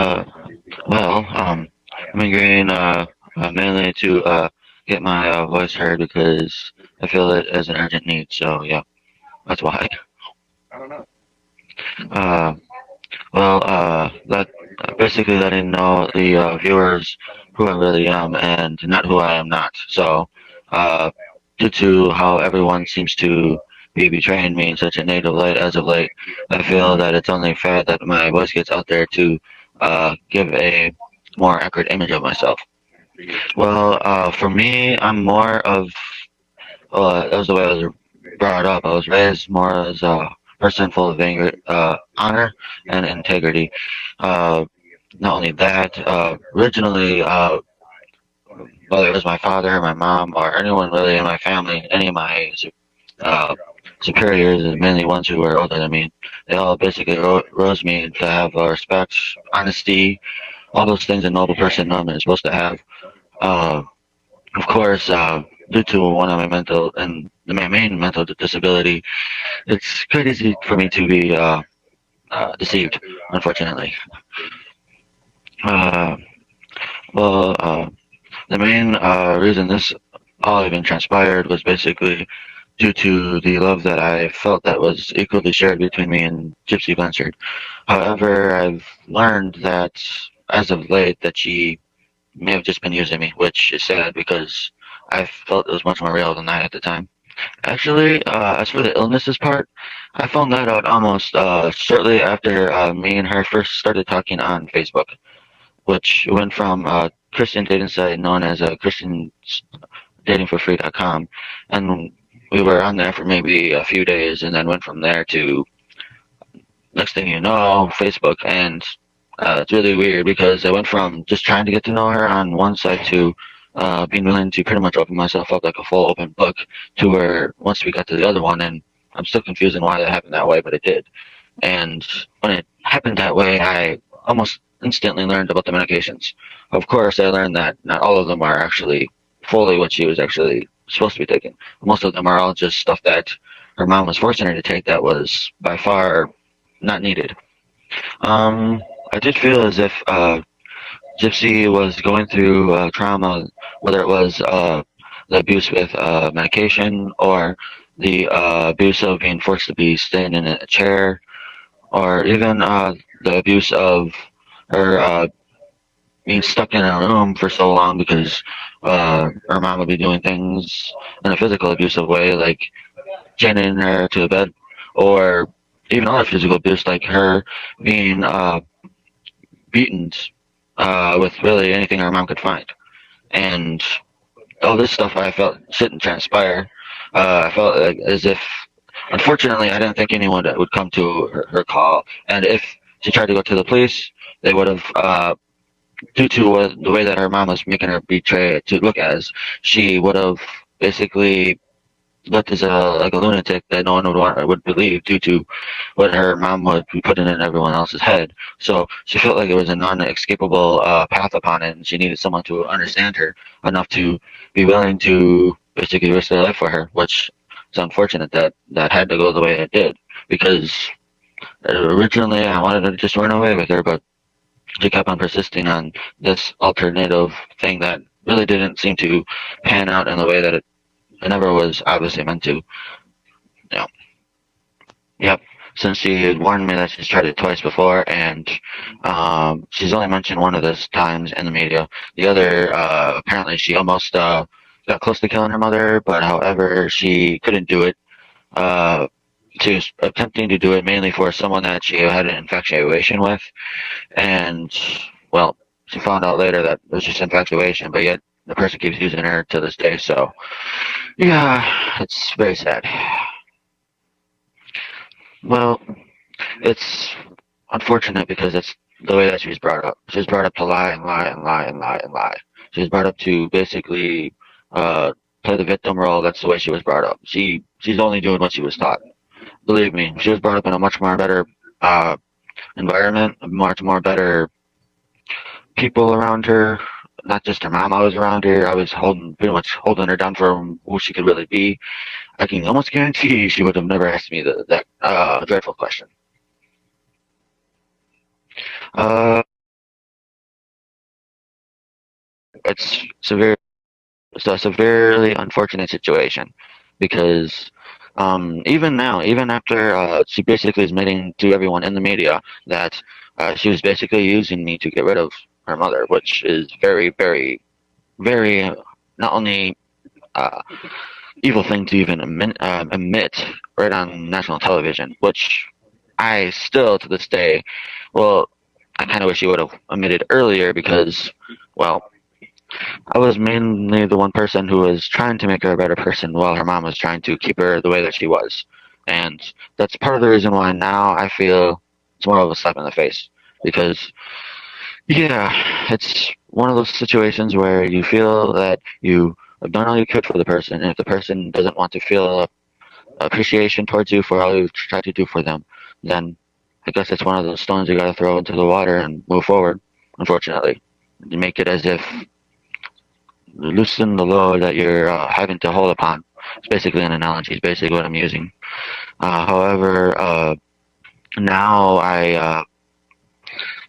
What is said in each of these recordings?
Uh, I'm agreeing mainly to get my voice heard because I feel it as an urgent need. So yeah, that's why. Uh, that basically letting know the viewers who I really am and not who I am not. So, uh, due to how everyone seems to be betraying me in such a negative light as of late, I feel that it's only fair that my voice gets out there to give a more accurate image of myself. Well, for me, I'm more of that was the way I was brought up. I was raised more as a person full of anger, honor and integrity. Uh, Not only that, originally, whether it was my father, my mom, or anyone really in my family, any of my uh, superiors, and mainly ones who were older than me, they all basically rose me to have respect, honesty, all those things a noble person is supposed to have. Uh, of course, due to one of my mental and my main mental disability, it's quite easy for me to be deceived, unfortunately. Uh, well, the main reason this all even transpired was basically due to the love that I felt that was equally shared between me and Gypsy Blanchard. However, I've learned that as of late that she may have just been using me, which is sad because I felt it was much more real than that at the time. Actually, as for the illnesses part, I found that out almost shortly after me and her first started talking on Facebook, which went from a Christian dating site known as ChristianDatingForFree.com, and we were on there for maybe a few days, and then went from there to next thing you know, Facebook, and it's really weird because I went from just trying to get to know her on one side to being willing to pretty much open myself up like a full open book to where once we got to the other one, and I'm still confused on why that happened that way, but it did. And when it happened that way, I almost instantly learned about the medications. Of course, I learned that not all of them are actually fully what she was actually supposed to be taking. Most of them are all just stuff that her mom was forcing her to take that was by far not needed. Um, I did feel as if Gypsy was going through trauma, whether it was the abuse with medication or the abuse of being forced to be staying in a chair, or even the abuse of her being stuck in a room for so long because her mom would be doing things in a physical abusive way, like chaining her to the bed, or even other physical abuse, like her being beaten with really anything her mom could find. And all this stuff I felt shouldn't transpire. I felt like as if, unfortunately, I didn't think anyone would come to her call. And if she tried to go to the police, they would have, due to the way that her mom was making her betray to look as, she would have basically looked as a like a lunatic that no one would believe due to what her mom would be putting in everyone else's head. So she felt like it was a non-escapable path upon it, and she needed someone to understand her enough to be willing to basically risk their life for her, which is unfortunate that that had to go the way it did because originally I wanted to just run away with her, but she kept on persisting on this alternative thing that really didn't seem to pan out in the way that it never was obviously meant to. Yeah. Yep. Since she had warned me that she's tried it twice before, and she's only mentioned one of those times in the media. The other, apparently, she almost got close to killing her mother, but however, she couldn't do it. Uh, she was attempting to do it mainly for someone that she had an infatuation with, and well, she found out later that it was just infatuation, but yet the person keeps using her to this day. So yeah, it's very sad. Well, it's unfortunate because it's the way that she was brought up. She was brought up to lie and lie and lie and lie and lie. She was brought up to basically uh, play the victim role. That's the way she was brought up. She's only doing what she was taught. Believe me, she was brought up in a much more better uh, environment, a much more better people around her. Not just her mom. I was around her. I was holding, pretty much holding her down for who she could really be. I can almost guarantee she would have never asked me that dreadful question. Uh, a severely unfortunate situation because even now, even after she basically is admitting to everyone in the media that she was basically using me to get rid of her mother, which is very, very, very not only uh, evil thing to even admit right on national television, which I still to this day, well, I kind of wish he would have admitted earlier because, well, I was mainly the one person who was trying to make her a better person while her mom was trying to keep her the way that she was. And that's part of the reason why now I feel it's more of a slap in the face. Because, yeah, it's one of those situations where you feel that you have done all you could for the person, and if the person doesn't want to feel appreciation towards you for all you've tried to do for them, then I guess it's one of those stones you gotta throw into the water and move forward, unfortunately. You make it as if loosen the load that you're having to hold upon. It's basically an analogy. It's basically what I'm using. However, now I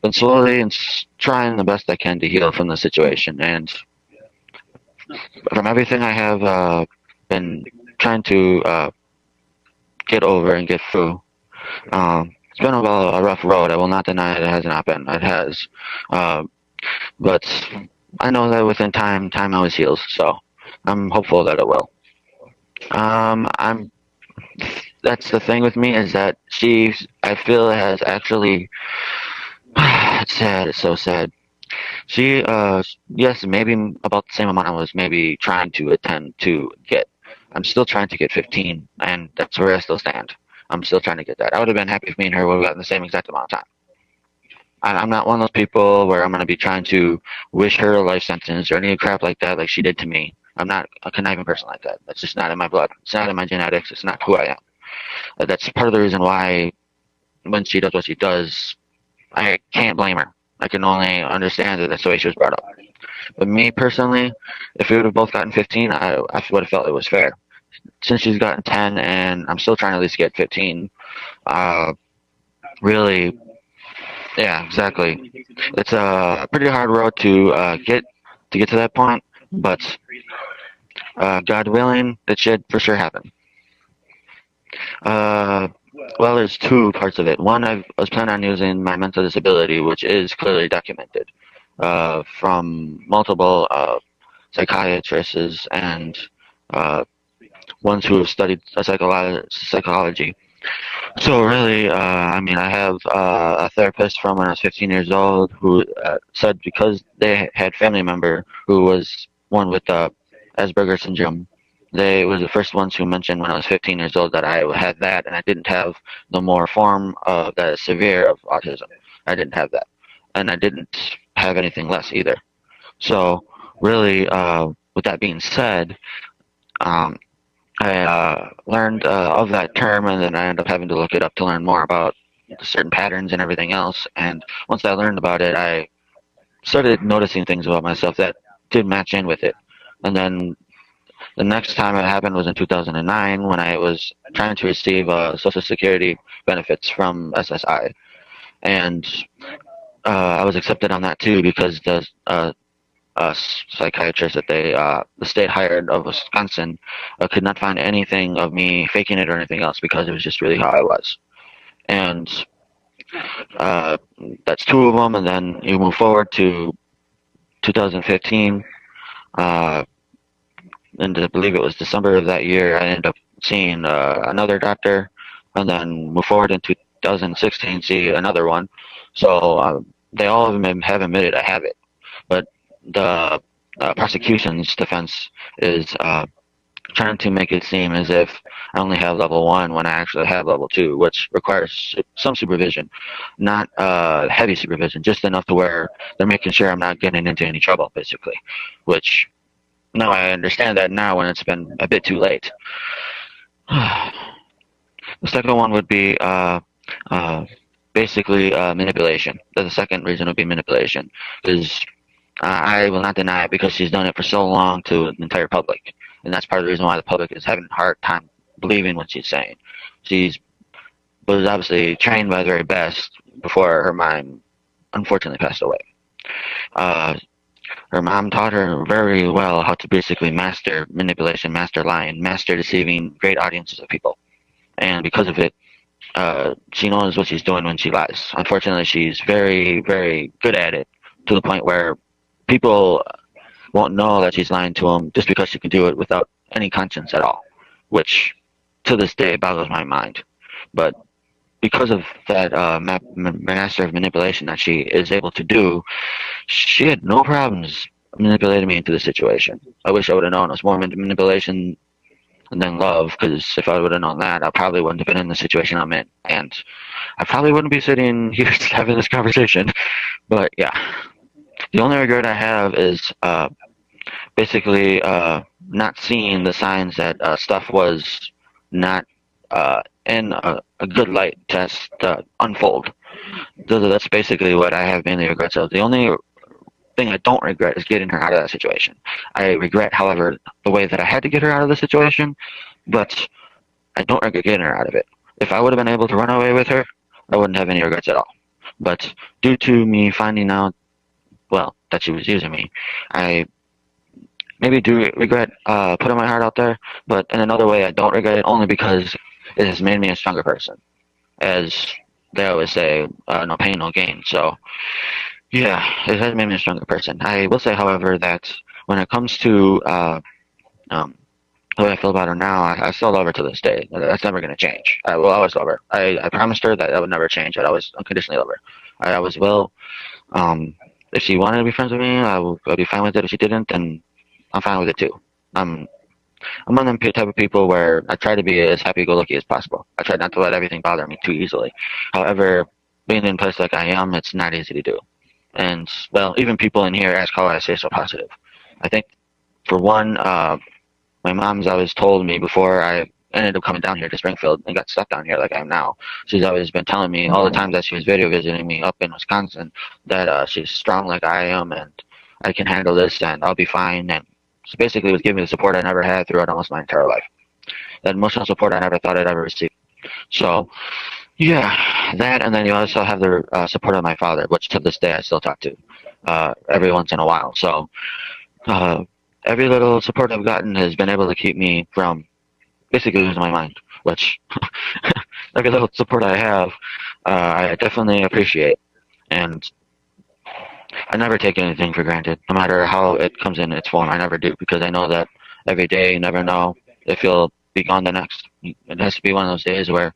been slowly and trying the best I can to heal from the situation, and from everything I have been trying to get over and get through. It's been a rough road. I will not deny it has not been. It has, uh, but I know that within time always heals. So I'm hopeful that it will. I'm that's the thing with me is that she I feel has actually it's sad, it's so sad. She yes, maybe about the same amount I was maybe trying to attend to get. I'm still trying to get 15, and that's where I still stand. I'm still trying to get that. I would have been happy if me and her would have gotten the same exact amount of time. I'm not one of those people where I'm going to be trying to wish her a life sentence or any crap like that like she did to me. I'm not a conniving person like that. That's just not in my blood. It's not in my genetics. It's not who I am. That's part of the reason why when she does what she does, I can't blame her. I can only understand that that's the way she was brought up. But me personally, if we would have both gotten 15, I would have felt it was fair. Since she's gotten 10 and I'm still trying to at least get 15, uh, really, yeah, exactly. It's a pretty hard road to get to that point, but God willing, that should for sure happen. Uh, well, there's two parts of it. One, I was planning on using my mental disability, which is clearly documented from multiple psychiatrists and uh, ones who have studied psychology. So really, I mean, I have a therapist from when I was 15 years old who said because they had family member who was one with Asperger's syndrome, they were the first ones who mentioned when I was 15 years old that I had that and I didn't have the more form of that severe of autism. I didn't have that, and I didn't have anything less either. So really, with that being said, um, I learned of that term, and then I ended up having to look it up to learn more about the certain patterns and everything else. And once I learned about it, I started noticing things about myself that did match in with it. And then the next time it happened was in 2009 when I was trying to receive Social Security benefits from SSI. And I was accepted on that too because the psychiatrist that the state hired of Wisconsin could not find anything of me faking it or anything else because it was just really how I was. And uh, that's two of them. And then you move forward to 2015, uh, and I believe it was December of that year. I ended up seeing another doctor, and then move forward in 2016, see another one. So they all of them have admitted I have it, but the prosecution's defense is trying to make it seem as if I only have level one when I actually have level two, which requires some supervision, not heavy supervision, just enough to where they're making sure I'm not getting into any trouble, basically. Which now I understand that now when it's been a bit too late. The second one would be uh, basically manipulation. The second reason would be manipulation, because I will not deny it because she's done it for so long to the entire public, and that's part of the reason why the public is having a hard time believing what she's saying. She's was obviously trained by the very best before her mind unfortunately passed away. Uh, Her mom taught her very well how to basically master manipulation, master lying, master deceiving great audiences of people. And because of it, she knows what she's doing when she lies. Unfortunately, she's very, very good at it to the point where people won't know that she's lying to them just because she can do it without any conscience at all, which to this day boggles my mind. But because of that master of manipulation that she is able to do, she had no problems manipulating me into the situation. I wish I would have known it was more manipulation than love, because if I would have known that, I probably wouldn't have been in the situation I'm in, and I probably wouldn't be sitting here having this conversation. But yeah, the only regret I have is basically not seeing the signs that stuff was not in a good light to unfold. That's basically what I have mainly regrets of. The only thing I don't regret is getting her out of that situation. I regret, however, the way that I had to get her out of the situation, but I don't regret getting her out of it. If I would have been able to run away with her, I wouldn't have any regrets at all. But due to me finding out, well, that she was using me, I maybe do regret putting my heart out there, but in another way, I don't regret it only because it has made me a stronger person. As they always say, no pain, no gain. So, yeah, it has made me a stronger person. I will say, however, that when it comes to um, the way I feel about her now, I still love her to this day. That's never going to change. I will always love her. I promised her that that would never change. I'd always unconditionally love her. I always will. Um, if she wanted to be friends with me, I'd be fine with it. If she didn't, then I'm fine with it too. I'm I'm one of them type of people where I try to be as happy-go-lucky as possible. I try not to let everything bother me too easily. However, being in a place like I am, it's not easy to do. And well, even people in here ask how I stay so positive. I think for one, my mom's always told me before I ended up coming down here to Springfield and got stuck down here like I am now. She's always been telling me all the times that she was video visiting me up in Wisconsin that she's strong like I am and I can handle this and I'll be fine. And she basically was giving me the support I never had throughout almost my entire life. That emotional support I never thought I'd ever receive. So, yeah, that, and then you also have the support of my father, which to this day I still talk to every once in a while. So, uh, every little support I've gotten has been able to keep me from basically losing my mind, which every little support I have, I definitely appreciate. And I never take anything for granted, no matter how it comes in its form. I never do, because I know that every day you never know if you'll be gone the next. It has to be one of those days where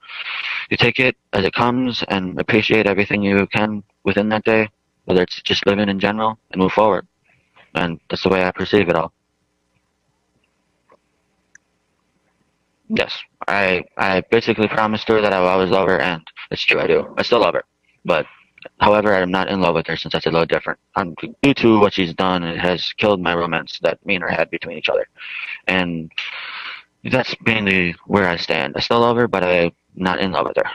you take it as it comes and appreciate everything you can within that day, whether it's just living in general, and move forward. And that's the way I perceive it all. Yes, I basically promised her that I will always love her, and it's true, I do. I still love her. But, however, I'm not in love with her since that's a little different. Due to what she's done, it has killed my romance that me and her had between each other. And that's mainly where I stand. I still love her, but I'm not in love with her.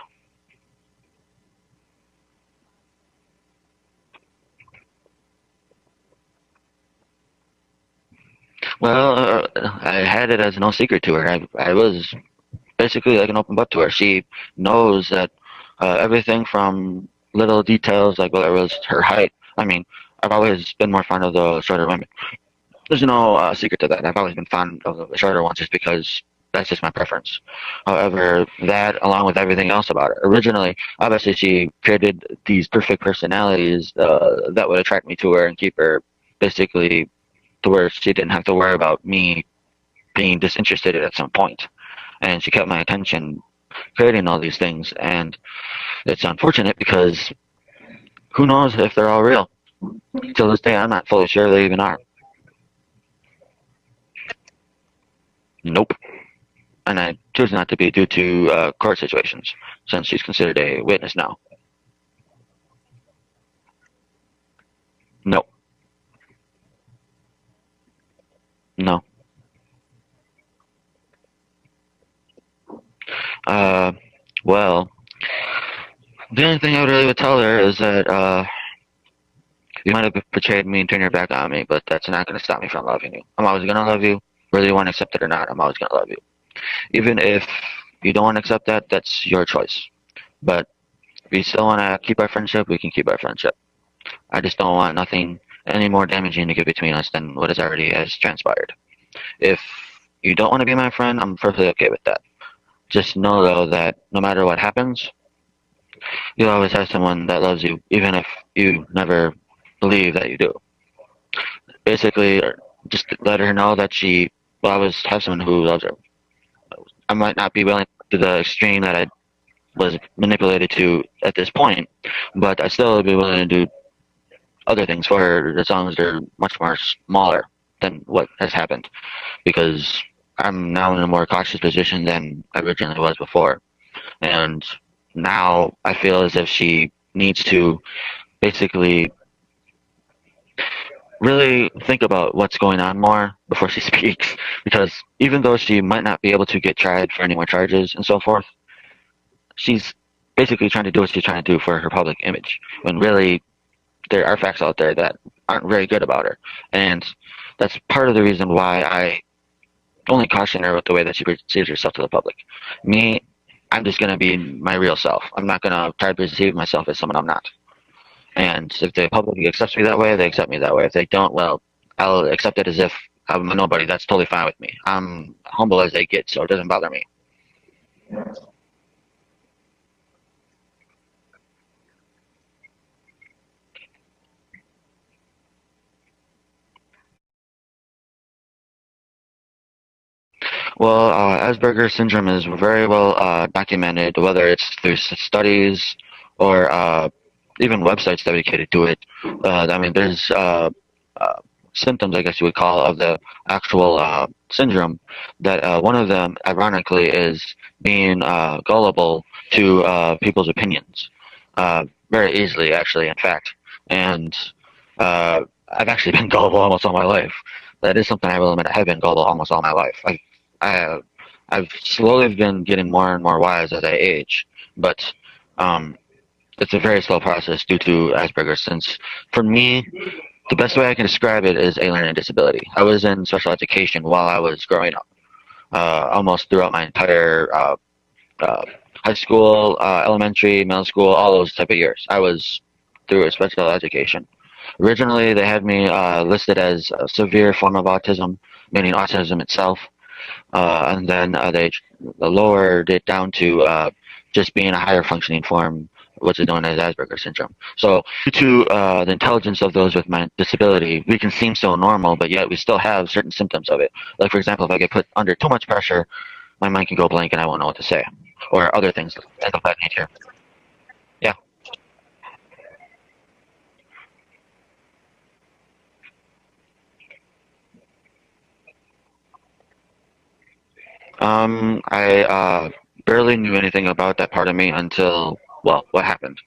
Well, I had it as no secret to her. I was basically like an open book to her. She knows that everything from little details, like whether it was her height. I mean, I've always been more fond of the shorter women. There's no secret to that. I've always been fond of the shorter ones just because that's just my preference. However, that along with everything else about her. Originally, obviously, she created these perfect personalities that would attract me to her and keep her basically to where she didn't have to worry about me being disinterested at some point. And she kept my attention creating all these things. And it's unfortunate because who knows if they're all real. Till this day, I'm not fully sure they even are. Nope. And I choose not to be due to court situations, since she's considered a witness now. No, no. Uh, well, the only thing I would really would tell her is that you might have betrayed me and turned your back on me, but that's not going to stop me from loving you. I'm always going to love you, whether you want to accept it or not. I'm always going to love you. Even if you don't want to accept that, that's your choice. But if you still want to keep our friendship, we can keep our friendship. I just don't want nothing any more damaging to get between us than what has already has transpired. If you don't want to be my friend, I'm perfectly okay with that. Just know though that no matter what happens, you'll always have someone that loves you, even if you never believe that you do. Basically, just let her know that she will always have someone who loves her. I might not be willing to the extreme that I was manipulated to at this point, but I still would be willing to do other things for her as long as they're much more smaller than what has happened, because I'm now in a more cautious position than I originally was before. And now I feel as if she needs to basically really think about what's going on more before she speaks, because even though she might not be able to get tried for any more charges and so forth, she's basically trying to do what she's trying to do for her public image, when really there are facts out there that aren't very good about her. And that's part of the reason why I only caution her with the way that she perceives herself to the public. Me, I'm just going to be my real self. I'm not going to try to perceive myself as someone I'm not. And if the public accepts me that way, they accept me that way. If they don't, well, I'll accept it as if I'm a nobody. That's totally fine with me. I'm humble as they get, so it doesn't bother me. Well, Asperger's syndrome is very well documented, whether it's through studies or even websites dedicated to it. I mean, there's uh, symptoms, I guess you would call, of the actual syndrome. That one of them, ironically, is being gullible to people's opinions, very easily, actually, in fact. And I've actually been gullible almost all my life. That is something I will admit. I have been gullible almost all my life. I, I've slowly been getting more and more wise as I age, but um, it's a very slow process due to Asperger's. Since for me, the best way I can describe it is a learning disability. I was in special education while I was growing up, almost throughout my entire uh, high school, elementary, middle school, all those type of years. I was through a special education. Originally, they had me listed as a severe form of autism, meaning autism itself, and then they lowered it down to just being a higher functioning form, which is known as Asperger's syndrome. So, due to the intelligence of those with my disability, we can seem so normal, but yet we still have certain symptoms of it. Like, for example, if I get put under too much pressure, my mind can go blank and I won't know what to say, or other things of that nature. Yeah. I barely knew anything about that part of me until, well, what happened.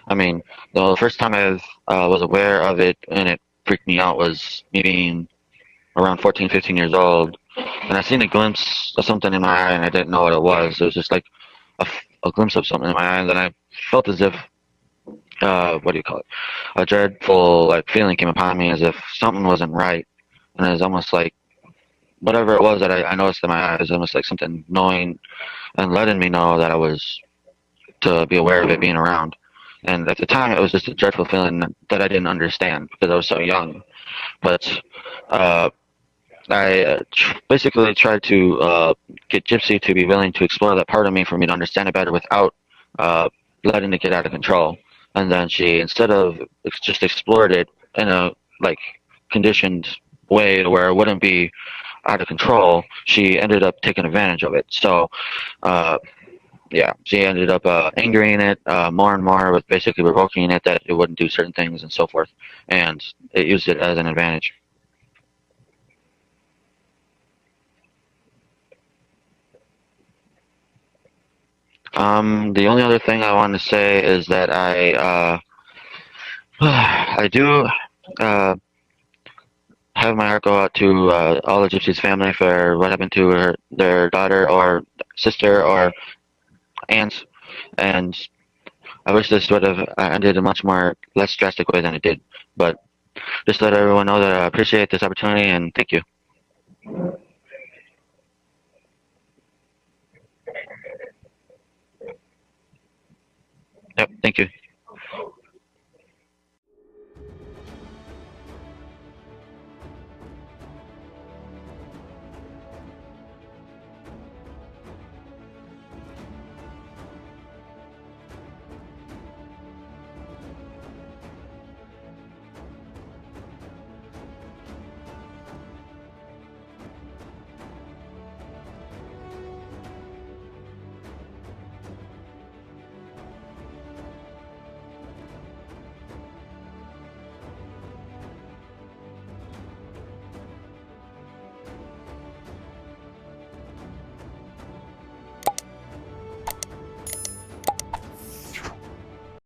I mean, the first time I was aware of it and it freaked me out was me being around 14, 15 years old. And I seen a glimpse of something in my eye and I didn't know what it was. It was just like a glimpse of something in my eye. And then I felt as if, what do you call it? A dreadful like feeling came upon me as if something wasn't right. And it was almost like whatever it was that I noticed in my eye, it was almost like something knowing and letting me know that I was to be aware of it being around. And at the time, it was just a dreadful feeling that I didn't understand because I was so young. But uh, I basically tried to get Gypsy to be willing to explore that part of me for me to understand it better without uh, letting it get out of control. And then she, instead of just explored it in a like conditioned way where it wouldn't be out of control, she ended up taking advantage of it. So uh, yeah, she ended up angering it more and more with basically provoking it that it wouldn't do certain things and so forth, and it used it as an advantage. The only other thing I want to say is that I do uh, have my heart go out to all the Gypsy's family for what happened to their daughter or sister or aunts, and I wish this would have ended in a much more less drastic way than it did. But just let everyone know that I appreciate this opportunity and thank you. Yep, thank you.